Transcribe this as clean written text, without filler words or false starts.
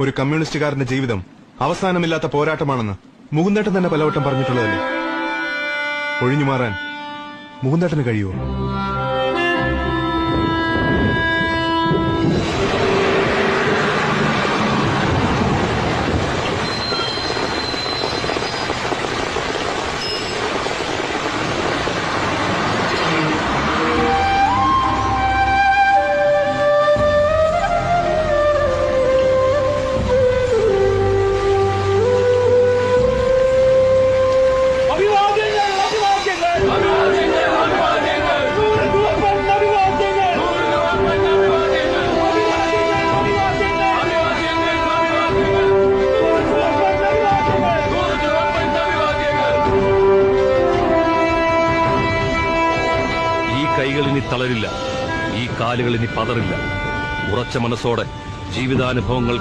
ഒരു കമ്മ്യൂണിസ്റ്റുകാരന്റെ ജീവിതം അവസാനമില്ലാത്ത പോരാട്ടമാണെന്ന് മുകുന്ദേട്ടൻ തന്നെ പലവട്ടം പറഞ്ഞിട്ടുള്ളതല്ലേ? ഒഴിഞ്ഞു മാറാൻ മുകുന്ദേട്ടന് കഴിയുമോ? കൈകളിനി തളരില്ല, ഈ കാലുകളിനി പതറില്ല. ഉറച്ച മനസ്സോടെ ജീവിതാനുഭവങ്ങൾ